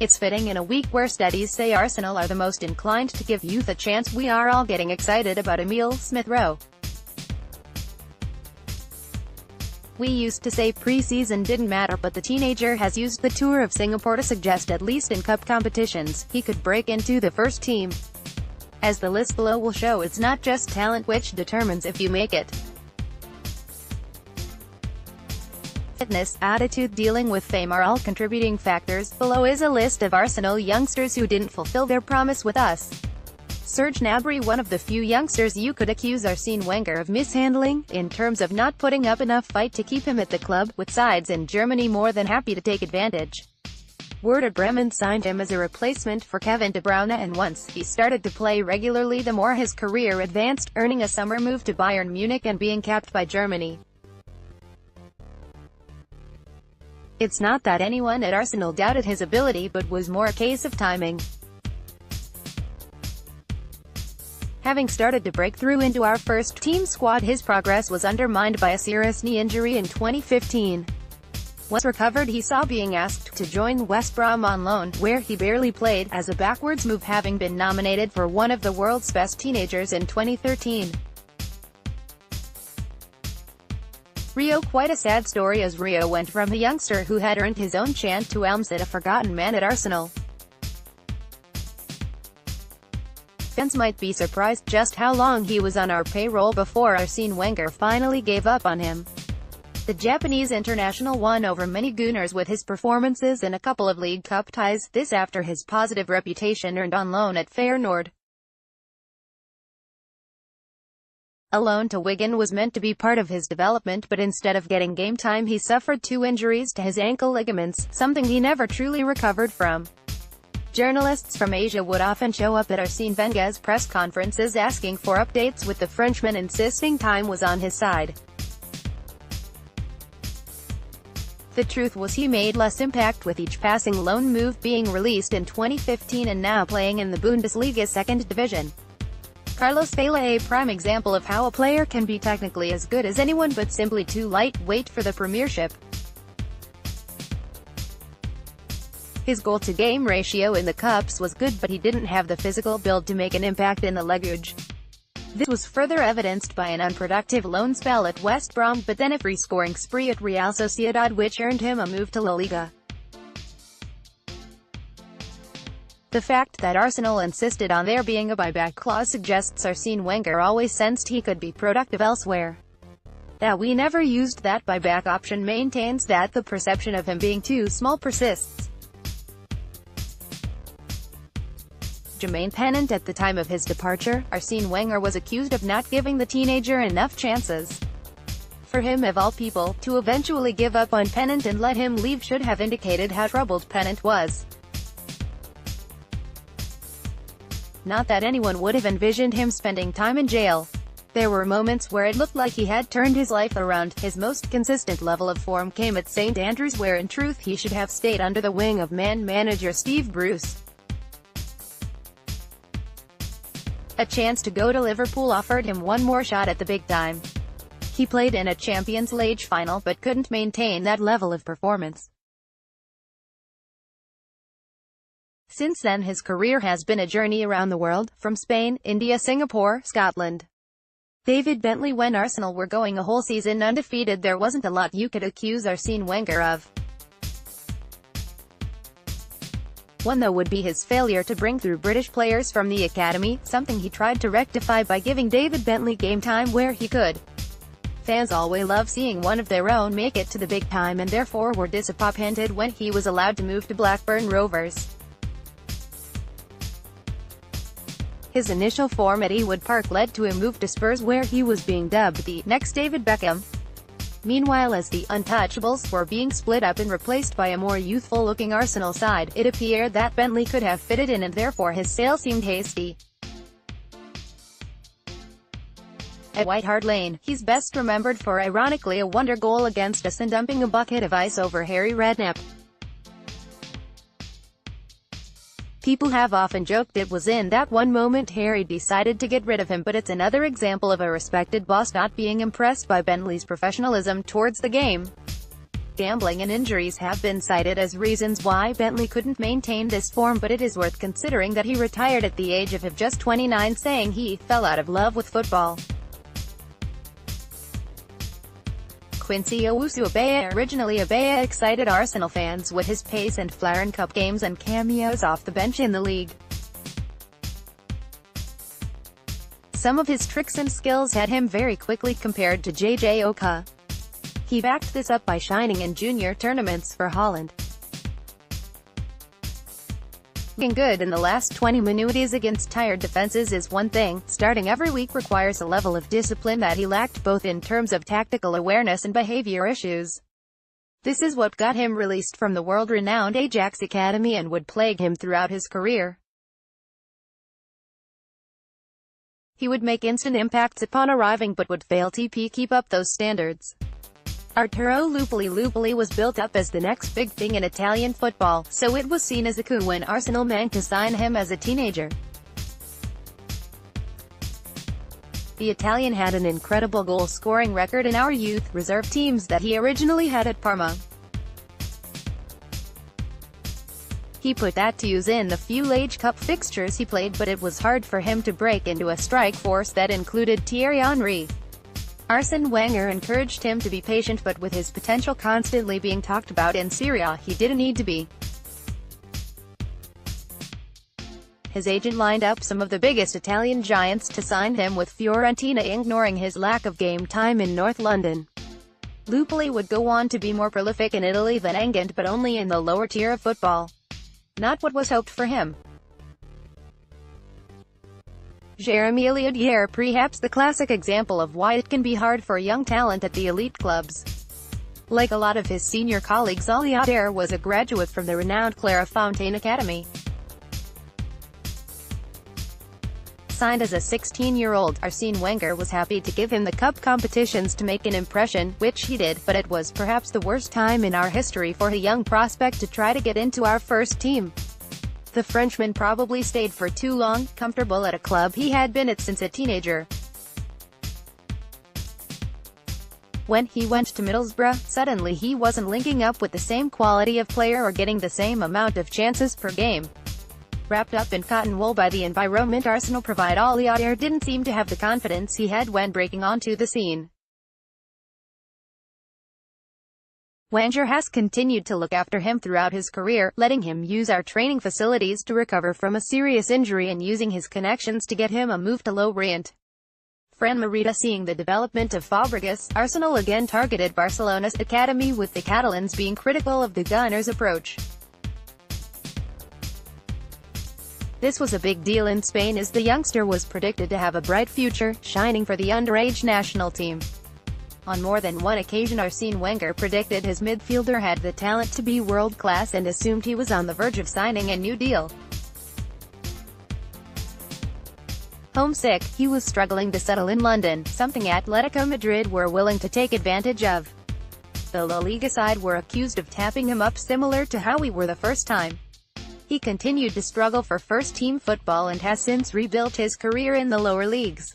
It's fitting in a week where studies say Arsenal are the most inclined to give youth a chance. We are all getting excited about Emile Smith Rowe. We used to say pre-season didn't matter, but the teenager has used the tour of Singapore to suggest at least in cup competitions, he could break into the first team. As the list below will show, it's not just talent which determines if you make it. Fitness, attitude, dealing with fame are all contributing factors. Below is a list of Arsenal youngsters who didn't fulfill their promise with us. Serge Gnabry, one of the few youngsters you could accuse Arsene Wenger of mishandling, in terms of not putting up enough fight to keep him at the club, with sides in Germany more than happy to take advantage. Werder Bremen signed him as a replacement for Kevin De Bruyne, and once he started to play regularly, the more his career advanced, earning a summer move to Bayern Munich and being capped by Germany. It's not that anyone at Arsenal doubted his ability, but was more a case of timing. Having started to break through into our first-team squad, his progress was undermined by a serious knee injury in 2015. Once recovered, he saw being asked to join West Brom on loan, where he barely played, as a backwards move, having been nominated for one of the world's best teenagers in 2013. Rio, quite a sad story, as Rio went from a youngster who had earned his own chant to almost a forgotten man at Arsenal. Fans might be surprised just how long he was on our payroll before Arsene Wenger finally gave up on him. The Japanese international won over many Gunners with his performances in a couple of League Cup ties, this after his positive reputation earned on loan at Feyenoord. A loan to Wigan was meant to be part of his development, but instead of getting game time, he suffered 2 injuries to his ankle ligaments, something he never truly recovered from. Journalists from Asia would often show up at Arsene Wenger's press conferences asking for updates, with the Frenchman insisting time was on his side. The truth was he made less impact with each passing loan move, being released in 2015 and now playing in the Bundesliga second division. Carlos Vela, a prime example of how a player can be technically as good as anyone but simply too lightweight for the Premiership. His goal-to-game ratio in the Cups was good, but he didn't have the physical build to make an impact in the Ligue. This was further evidenced by an unproductive loan spell at West Brom, but then a free-scoring spree at Real Sociedad which earned him a move to La Liga. The fact that Arsenal insisted on there being a buyback clause suggests Arsene Wenger always sensed he could be productive elsewhere. That we never used that buyback option maintains that the perception of him being too small persists. Jermaine Pennant, at the time of his departure, Arsene Wenger was accused of not giving the teenager enough chances. For him, of all people, to eventually give up on Pennant and let him leave should have indicated how troubled Pennant was. Not that anyone would have envisioned him spending time in jail. There were moments where it looked like he had turned his life around. His most consistent level of form came at St Andrews, where in truth he should have stayed under the wing of manager Steve Bruce. A chance to go to Liverpool offered him one more shot at the big time. He played in a Champions League final but couldn't maintain that level of performance. Since then his career has been a journey around the world, from Spain, India, Singapore, Scotland. David Bentley: when Arsenal were going a whole season undefeated, there wasn't a lot you could accuse Arsene Wenger of. One though would be his failure to bring through British players from the academy, something he tried to rectify by giving David Bentley game time where he could. Fans always love seeing one of their own make it to the big time, and therefore were disappointed when he was allowed to move to Blackburn Rovers. His initial form at Ewood Park led to a move to Spurs, where he was being dubbed the next David Beckham. Meanwhile, as the Untouchables were being split up and replaced by a more youthful-looking Arsenal side, it appeared that Bentley could have fitted in, and therefore his sale seemed hasty. At White Hart Lane, he's best remembered for ironically a wonder goal against us and dumping a bucket of ice over Harry Redknapp. People have often joked it was in that one moment Harry decided to get rid of him, but it's another example of a respected boss not being impressed by Bentley's professionalism towards the game. Gambling and injuries have been cited as reasons why Bentley couldn't maintain this form, but it is worth considering that he retired at the age of just 29, saying he fell out of love with football. Quincy Owusu-Abeye. Originally, Abeye excited Arsenal fans with his pace and flair in cup games and cameos off the bench in the league. Some of his tricks and skills had him very quickly compared to JJ Oka. He backed this up by shining in junior tournaments for Holland. Looking good in the last 20 minutes against tired defenses is one thing, starting every week requires a level of discipline that he lacked both in terms of tactical awareness and behavior issues. This is what got him released from the world-renowned Ajax Academy and would plague him throughout his career. He would make instant impacts upon arriving but would fail to keep up those standards. Arturo Lupoli was built up as the next big thing in Italian football, so it was seen as a coup when Arsenal managed to sign him as a teenager. The Italian had an incredible goal-scoring record in our youth reserve teams that he originally had at Parma. He put that to use in the few Age Cup fixtures he played, but it was hard for him to break into a strike force that included Thierry Henry. Arsene Wenger encouraged him to be patient, but with his potential constantly being talked about in Syria, he didn't need to be. His agent lined up some of the biggest Italian giants to sign him with Fiorentina, ignoring his lack of game time in North London. Lupoli would go on to be more prolific in Italy than England, but only in the lower tier of football. Not what was hoped for him. Jeremy Eliadier, perhaps the classic example of why it can be hard for young talent at the elite clubs. Like a lot of his senior colleagues, Eliadier was a graduate from the renowned Clairefontaine Academy. Signed as a 16-year-old, Arsene Wenger was happy to give him the cup competitions to make an impression, which he did, but it was perhaps the worst time in our history for a young prospect to try to get into our first team. The Frenchman probably stayed for too long, comfortable at a club he had been at since a teenager. When he went to Middlesbrough, suddenly he wasn't linking up with the same quality of player or getting the same amount of chances per game. Wrapped up in cotton wool by the environment Arsenal provide, Eliadier didn't seem to have the confidence he had when breaking onto the scene. Wenger has continued to look after him throughout his career, letting him use our training facilities to recover from a serious injury and using his connections to get him a move to Lorient. Fran Merida. Seeing the development of Fabregas, Arsenal again targeted Barcelona's academy, with the Catalans being critical of the Gunners' approach. This was a big deal in Spain as the youngster was predicted to have a bright future, shining for the underage national team. On more than one occasion, Arsene Wenger predicted his midfielder had the talent to be world-class and assumed he was on the verge of signing a new deal. Homesick, he was struggling to settle in London, something Atletico Madrid were willing to take advantage of. The La Liga side were accused of tapping him up, similar to how we were the first time. He continued to struggle for first-team football and has since rebuilt his career in the lower leagues.